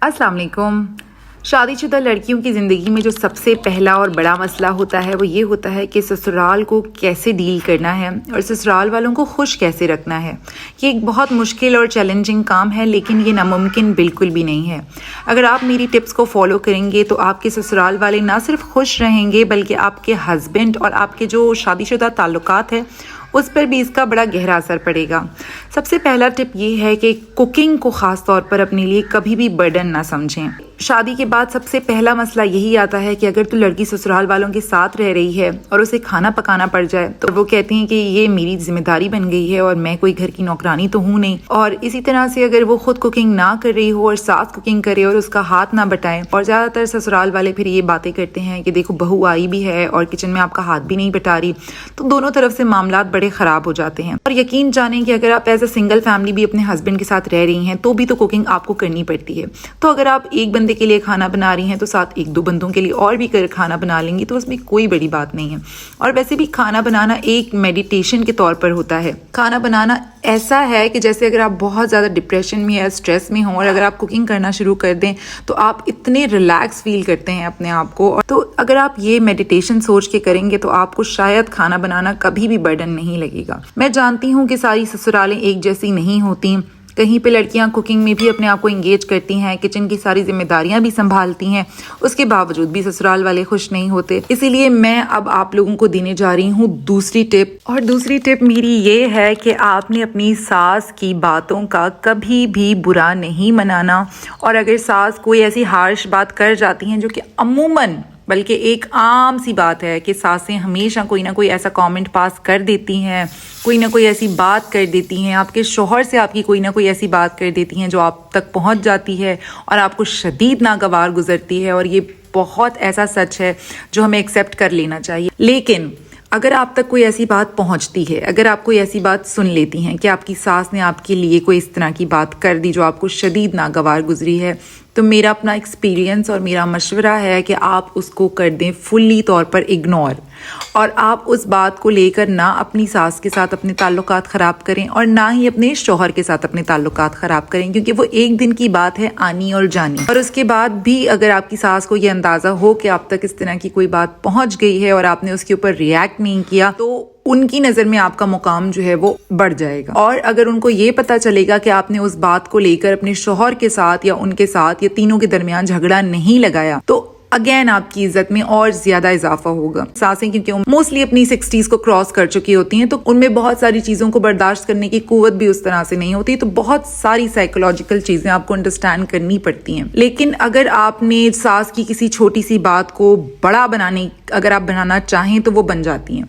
अस्सलाम वालेकुम। शादीशुदा लड़कियों की ज़िंदगी में जो सबसे पहला और बड़ा मसला होता है वो ये होता है कि ससुराल को कैसे डील करना है और ससुराल वालों को खुश कैसे रखना है। ये एक बहुत मुश्किल और चैलेंजिंग काम है, लेकिन ये नामुमकिन बिल्कुल भी नहीं है। अगर आप मेरी टिप्स को फॉलो करेंगे तो आपके ससुराल वाले ना सिर्फ खुश रहेंगे बल्कि आपके हस्बैंड और आपके जो शादीशुदा ताल्लुकात है उस पर भी इसका बड़ा गहरा असर पड़ेगा। सबसे पहला टिप ये है कि कुकिंग को ख़ास तौर पर अपने लिए कभी भी बर्डन ना समझें। शादी के बाद सबसे पहला मसला यही आता है कि अगर तो लड़की ससुराल वालों के साथ रह रही है और उसे खाना पकाना पड़ जाए तो वो कहती हैं कि ये मेरी जिम्मेदारी बन गई है और मैं कोई घर की नौकरानी तो हूँ नहीं। और इसी तरह से अगर वो खुद कुकिंग ना कर रही हो और सास कुकिंग करे और उसका हाथ ना बटाए, और ज़्यादातर ससुराल वाले फिर ये बातें करते हैं कि देखो बहू आई भी है और किचन में आपका हाथ भी नहीं बटा रही, तो दोनों तरफ से मामला बड़े ख़राब हो जाते हैं। और यकीन जानें कि अगर आप एज अ सिंगल फैमिली भी अपने हस्बैंड के साथ रह रही हैं तो भी तो कुकिंग आपको करनी पड़ती है। तो अगर आप एक बंदे के लिए खाना बना रही हैं तो साथ एक दो बंदों के लिए और भी कर खाना बना लेंगी तो उसमें कोई बड़ी बात नहीं है। और वैसे भी खाना बनाना एक मेडिटेशन के तौर पर होता है। खाना बनाना ऐसा है कि जैसे अगर आप बहुत ज़्यादा डिप्रेशन में या स्ट्रेस में हों और अगर आप कुकिंग करना शुरू कर दें तो आप इतने रिलैक्स फील करते हैं अपने आप को। तो अगर आप ये मेडिटेशन सोच के करेंगे तो आपको शायद खाना बनाना कभी भी बर्डन नहीं लगेगा। मैं जानती हूँ कि सारी ससुरालें एक जैसी नहीं होती। कहीं पे लड़कियां कुकिंग में भी अपने आप को एंगेज करती हैं, किचन की सारी जिम्मेदारियां भी संभालती हैं, उसके बावजूद भी ससुराल वाले खुश नहीं होते। इसीलिए मैं अब आप लोगों को देने जा रही हूँ दूसरी टिप। और दूसरी टिप मेरी ये है कि आपने अपनी सास की बातों का कभी भी बुरा नहीं मनाना। और अगर सास कोई ऐसी हार्श बात कर जाती हैं जो कि अमूमन बल्कि एक आम सी बात है कि सासें हमेशा कोई ना कोई ऐसा कमेंट पास कर देती हैं, कोई ना कोई ऐसी बात कर देती हैं, आपके शौहर से आपकी कोई ना कोई ऐसी बात कर देती हैं जो आप तक पहुंच जाती है और आपको शदीद नागवार गुजरती है। और ये बहुत ऐसा सच है जो हमें एक्सेप्ट कर लेना चाहिए। लेकिन अगर आप तक कोई ऐसी बात पहुंचती है, अगर आप कोई ऐसी बात सुन लेती हैं कि आपकी सास ने आपके लिए कोई इस तरह की बात कर दी जो आपको शदीद नागवार गुजरी है, तो मेरा अपना एक्सपीरियंस और मेरा मशवरा है कि आप उसको कर दें फुल्ली तौर पर इग्नोर। और आप उस बात को लेकर ना अपनी सास के साथ अपने ताल्लुकात ख़राब करें और ना ही अपने शौहर के साथ अपने ताल्लुकात ख़राब करें, क्योंकि वो एक दिन की बात है आनी और जानी। और उसके बाद भी अगर आपकी सास को ये अंदाज़ा हो कि आप तक इस तरह की कोई बात पहुंच गई है और आपने उसके ऊपर रिएक्ट नहीं किया, तो उनकी नज़र में आपका मुकाम जो है वो बढ़ जाएगा। और अगर उनको ये पता चलेगा कि आपने उस बात को लेकर अपने शौहर के साथ या उनके साथ या तीनों के दरमियान झगड़ा नहीं लगाया, तो अगेन आपकी इज्जत में और ज्यादा इजाफा होगा। सासें क्योंकि मोस्टली अपनी 60s को क्रॉस कर चुकी होती हैं तो उनमें बहुत सारी चीजों को बर्दाश्त करने की कुव्वत भी उस तरह से नहीं होती, तो बहुत सारी साइकोलॉजिकल चीजें आपको अंडरस्टैंड करनी पड़ती हैं। लेकिन अगर आपने सास की किसी छोटी सी बात को बड़ा अगर आप बनाना चाहें तो वो बन जाती हैं।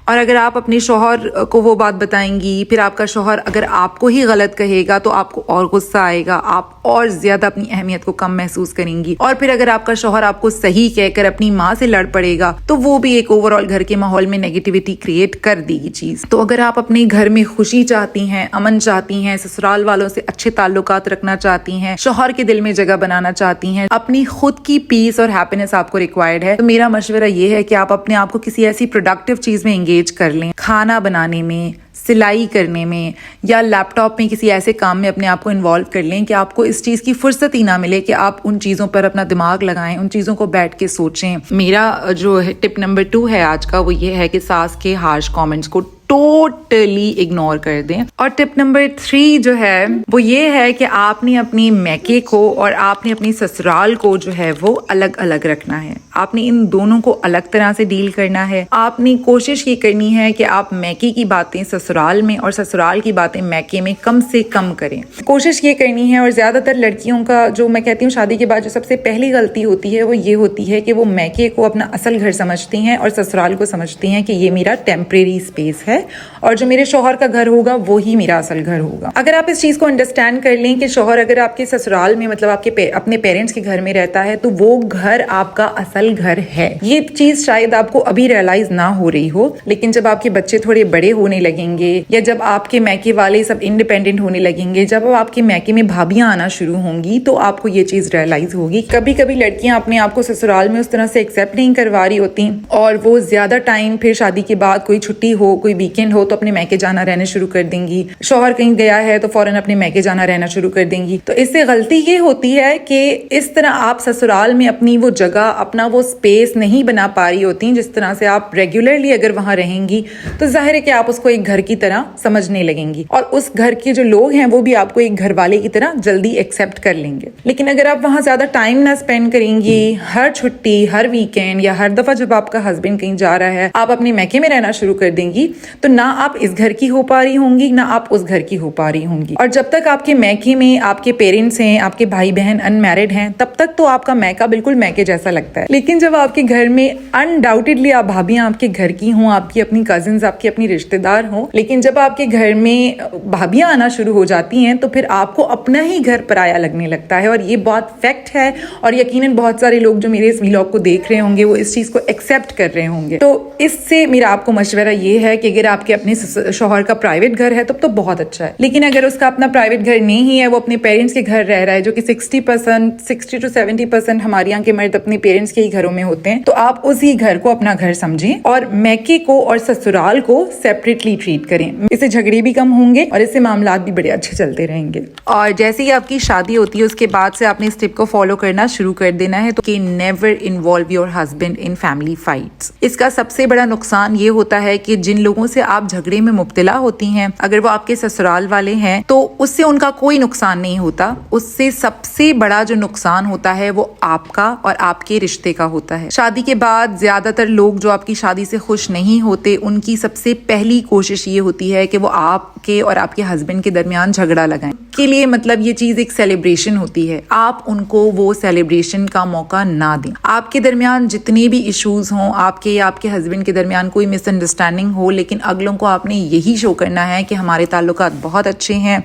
और अगर आप अपने शौहर को वो बात बताएंगी, फिर आपका शौहर अगर आपको ही गलत कहेगा तो आपको और गुस्सा आएगा, आप और ज्यादा अपनी अहमियत को कम महसूस करेंगी। और फिर अगर आपका शौहर आपको सही कहकर अपनी माँ से लड़ पड़ेगा तो वो भी एक ओवरऑल घर के माहौल में नेगेटिविटी क्रिएट कर देगी चीज। तो अगर आप अपने घर में खुशी चाहती हैं, अमन चाहती हैं, ससुराल वालों से अच्छे ताल्लुकात रखना चाहती हैं, शौहर के दिल में जगह बनाना चाहती हैं, अपनी खुद की पीस और हैप्पीनेस आपको रिक्वायर्ड है, तो मेरा मशवरा ये है कि आप अपने आप को किसी ऐसी प्रोडक्टिव चीज में एंगेज कर लें। खाना बनाने में, सिलाई करने में या लैपटॉप में किसी ऐसे काम में अपने आप को इन्वॉल्व कर लें कि आपको इस चीज़ की फुर्सत ही ना मिले कि आप उन चीज़ों पर अपना दिमाग लगाएं, उन चीज़ों को बैठ के सोचें। मेरा जो है टिप नंबर 2 है आज का, वो ये है कि सास के हार्श कमेंट्स को टोटली इग्नोर कर दें। और टिप नंबर 3 जो है वो ये है कि आपने अपनी मैके को और आपने अपनी ससुराल को जो है वो अलग अलग रखना है। आपने इन दोनों को अलग तरह से डील करना है। आपने कोशिश ये करनी है कि आप मैके की बातें ससुराल में और ससुराल की बातें मैके में कम से कम करें। कोशिश ये करनी है। और ज्यादातर लड़कियों का जो मैं कहती हूँ शादी के बाद जो सबसे पहली गलती होती है वो ये होती है कि वो मैके को अपना असल घर समझती हैं और ससुराल को समझती हैं कि ये मेरा टेम्परेरी स्पेस है और जो मेरे शौहर का घर होगा वो ही मेरा असल घर होगा। अगर आप इस चीज को अंडरस्टैंड कर लें कि शौहर अगर आपके ससुराल में मतलब आपके अपने पेरेंट्स के घर में रहता है तो वो घर आपका असल घर है। ये चीज शायद आपको अभी रियलाइज ना हो रही हो, लेकिन जब आपके बच्चे थोड़े बड़े होने लगेंगे या जब आपके मैके वाले सब इंडिपेंडेंट होने लगेंगे, जब आपके मैके में भाभियां आना शुरू होंगी तो आपको ये चीज रियलाइज होगी। कभी कभी लड़कियां अपने आप को ससुराल में उस तरह से एक्सेप्ट नहीं करवा रही होती और वो ज्यादा टाइम फिर शादी के बाद कोई छुट्टी हो, कोई वीकेंड हो तो अपने मैके जाना रहना शुरू कर देंगी, शौहर कहीं गया है तो फौरन अपने मैके जाना रहना शुरू कर देंगी। तो इससे गलती ये होती है कि इस तरह आप ससुराल में अपनी वो जगह, अपना वो स्पेस नहीं बना पा रही होती जिस तरह से आप रेगुलरली अगर वहां रहेंगी तो जाहिर है कि आप उसको एक घर की तरह समझने लगेंगी और उस घर के जो लोग हैं वो भी आपको एक घर वाले की तरह जल्दी एक्सेप्ट कर लेंगे। लेकिन अगर आप वहां ज्यादा टाइम ना स्पेंड करेंगी, हर छुट्टी, हर वीकेंड या हर दफा जब आपका हस्बैंड कहीं जा रहा है आप अपने मैके में रहना शुरू कर देंगी, तो ना आप इस घर की हो पा रही होंगी ना आप उस घर की हो पा रही होंगी। और जब तक आपके मैके में आपके पेरेंट्स हैं, आपके भाई बहन अनमैरिड हैं, तब तक तो आपका मैका बिल्कुल मैके जैसा लगता है। लेकिन जब आपके घर में अनडाउटेडली आप भाभियां आपके घर की हों, आपकी अपनी कजिन्स, आपकी अपनी रिश्तेदार हों, लेकिन जब आपके घर में भाभियां आना शुरू हो जाती हैं तो फिर आपको अपना ही घर पराया लगने लगता है। और ये बहुत फैक्ट है और यकीनन बहुत सारे लोग जो मेरे इस व्लॉग को देख रहे होंगे वो इस चीज को एक्सेप्ट कर रहे होंगे। तो इससे मेरा आपको मशवरा ये है कि अगर आपके अपने शौहर का प्राइवेट घर है तब तो बहुत अच्छा है, लेकिन अगर उसका अपना प्राइवेट घर नहीं है, वो अपने पेरेंट्स के घर रह रहा है, जो कि 60 to 70% हमारे यहाँ के मर्द अपने पेरेंट्स के ही घरों में होते हैं, तो आप उसी घर को अपना घर समझें और मैके को और ससुराल को सेपरेटली ट्रीट करें। इससे झगड़े भी कम होंगे और इससे मामलात भी बड़े अच्छे चलते रहेंगे। और जैसे ही आपकी शादी होती है उसके बाद से आपने इस टिप को फॉलो करना शुरू कर देना है, तो कि never involve your husband in family fights. इसका सबसे बड़ा नुकसान ये होता है कि जिन लोगों से आप झगड़े में मुब्तला होती हैं, अगर वो आपके ससुराल वाले हैं तो उससे उनका कोई नुकसान नहीं होता, उससे सबसे बड़ा जो नुकसान होता है वो आपका और आपके रिश्ते का होता है। शादी के बाद ज्यादातर लोग जो आपकी शादी से खुश नहीं होते, उनकी सबसे पहली कोशिश ये होती है कि वो आपके और आपके हस्बैंड के दरमियान झगड़ा लगाएं। के लिए मतलब ये चीज एक सेलिब्रेशन होती है, आप उनको वो सेलिब्रेशन का मौका ना दें। आपके दरमियान जितने भी इश्यूज हों, आपके या आपके हस्बैंड के दरमियान कोई मिसअंडरस्टैंडिंग हो, लेकिन अगलों को आपने यही शो करना है कि हमारे ताल्लुकात बहुत अच्छे हैं,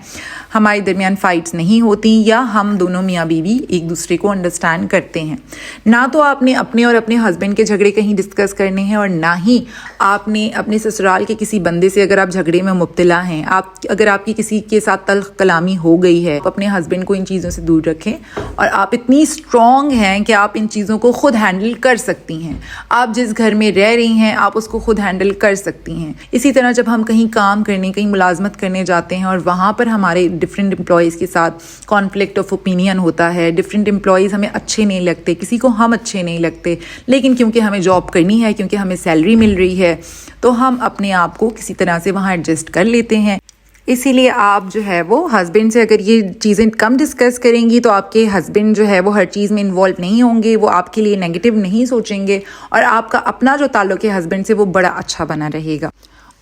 हमारे दरमियान फाइट्स नहीं होती, या हम दोनों मियाँ बीवी एक दूसरे को अंडरस्टैंड करते हैं। ना तो आपने अपने और अपने हस्बैंड के झगड़े कहीं डिस्कस करने हैं और ना ही आपने अपने ससुराल के किसी बंदे से, अगर आप झगड़े में मुब्तला हैं, अगर आपकी किसी के साथ तल्ख कलामी हो गई है, तो अपने हस्बैंड को इन चीज़ों से दूर रखें। और आप इतनी स्ट्रॉन्ग हैं कि आप इन चीज़ों को खुद हैंडल कर सकती हैं। आप जिस घर में रह रही हैं आप उसको खुद हैंडल कर सकती हैं। इसी तरह जब हम कहीं काम करने, कहीं मुलाजमत करने जाते हैं और वहाँ पर हमारे डिफरेंट एम्प्लॉयज़ के साथ कॉन्फ्लिक्ट ऑफ ओपिनियन होता है, डिफरेंट एम्प्लॉयज़ हमें अच्छे नहीं लगते, किसी को हम अच्छे नहीं लगते, लेकिन क्योंकि हमें जॉब करनी है, क्योंकि हमें सैलरी मिल रही है, तो हम अपने आप को किसी तरह से वहाँ एडजस्ट कर लेते हैं। इसीलिए आप जो है वो हस्बैंड से अगर ये चीज़ें कम डिस्कस करेंगी तो आपके हस्बैंड जो है वो हर चीज़ में इन्वॉल्व नहीं होंगे, वो आपके लिए नेगेटिव नहीं सोचेंगे और आपका अपना जो ताल्लुक है हस्बैंड से वो बड़ा अच्छा बना रहेगा।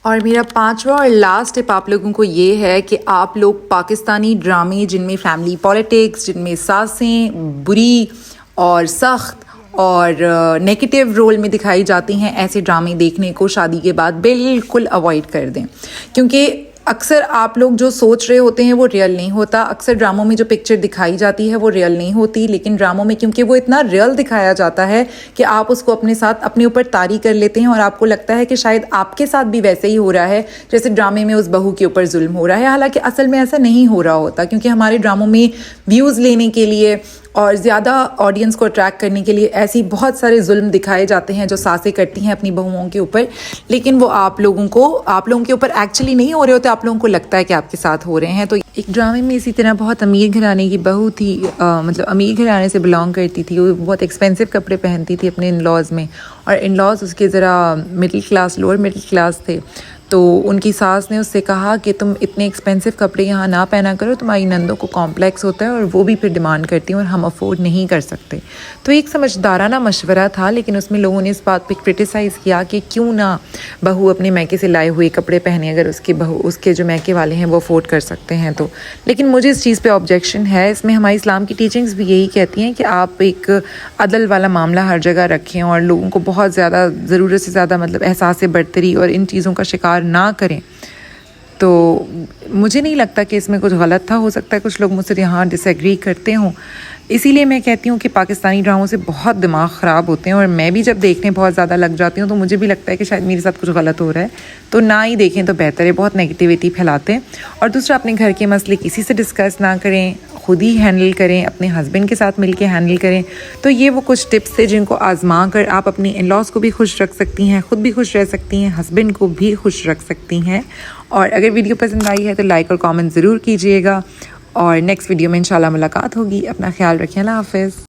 और मेरा 5वां और लास्ट टिप आप लोगों को ये है कि आप लोग पाकिस्तानी ड्रामे जिनमें फैमिली पॉलिटिक्स, जिनमें सासें बुरी और सख्त और नेगेटिव रोल में दिखाई जाती हैं, ऐसे ड्रामे देखने को शादी के बाद बिल्कुल अवॉइड कर दें, क्योंकि अक्सर आप लोग जो सोच रहे होते हैं वो रियल नहीं होता। अक्सर ड्रामों में जो पिक्चर दिखाई जाती है वो रियल नहीं होती, लेकिन ड्रामों में क्योंकि वो इतना रियल दिखाया जाता है कि आप उसको अपने साथ अपने ऊपर तारी कर लेते हैं और आपको लगता है कि शायद आपके साथ भी वैसे ही हो रहा है जैसे ड्रामे में उस बहू के ऊपर जुल्म हो रहा है। हालांकि असल में ऐसा नहीं हो रहा होता, क्योंकि हमारे ड्रामों में व्यूज़ लेने के लिए और ज़्यादा ऑडियंस को अट्रैक्ट करने के लिए ऐसी बहुत सारे जुल्म दिखाए जाते हैं जो सासें करती हैं अपनी बहुओं के ऊपर, लेकिन वो आप लोगों के ऊपर एक्चुअली नहीं हो रहे होते, आप लोगों को लगता है कि आपके साथ हो रहे हैं। तो एक ड्रामे में इसी तरह बहुत अमीर घराने की बहू थी, मतलब अमीर घराने से बिलोंग करती थी, वो बहुत एक्सपेंसिव कपड़े पहनती थी अपने इन लॉज़ में, और इन लॉज़ उसके ज़रा middle class, lower middle class थे। तो उनकी सास ने उससे कहा कि तुम इतने एक्सपेंसिव कपड़े यहाँ ना पहना करो, तुम्हारी नंदों को कॉम्प्लेक्स होता है और वो भी फिर डिमांड करती हैं और हम अफोर्ड नहीं कर सकते। तो एक समझदाराना मशवरा था, लेकिन उसमें लोगों ने इस बात पे क्रिटिसाइज़ किया कि क्यों ना बहू अपने मैके से लाए हुए कपड़े पहने, अगर उसके जो मैके वाले हैं वो अफोर्ड कर सकते हैं तो। लेकिन मुझे इस चीज़ पर ऑब्जेक्शन है। इसमें हमारी इस्लाम की टीचिंग्स भी यही कहती हैं कि आप एक अदल वाला मामला हर जगह रखें और लोगों को बहुत ज़्यादा ज़रूरत से ज़्यादा मतलब एहसास बरतरी और इन चीज़ों का शिकार ना करें। तो मुझे नहीं लगता कि इसमें कुछ गलत था। हो सकता है कुछ लोग मुझसे यहाँ डिसएग्री करते हों, इसीलिए मैं कहती हूँ कि पाकिस्तानी ड्रामों से बहुत दिमाग ख़राब होते हैं और मैं भी जब देखने बहुत ज़्यादा लग जाती हूँ तो मुझे भी लगता है कि शायद मेरे साथ कुछ गलत हो रहा है, तो ना ही देखें तो बेहतर है। बहुत नेगेटिविटी फैलाते हैं। और दूसरा, अपने घर के मसले किसी से डिस्कस ना करें, खुद ही हैंडल करें, अपने हस्बैंड के साथ मिलके हैंडल करें। तो ये वो कुछ टिप्स थे जिनको आजमा कर आप अपनी इन-लॉज़ को भी खुश रख सकती हैं, खुद भी खुश रह सकती हैं, हस्बैंड को भी खुश रख सकती हैं। और अगर वीडियो पसंद आई है तो लाइक और कमेंट ज़रूर कीजिएगा और नेक्स्ट वीडियो में इंशाल्लाह मुलाकात होगी। अपना ख्याल रखिए। अल्लाह हाफ़िज़।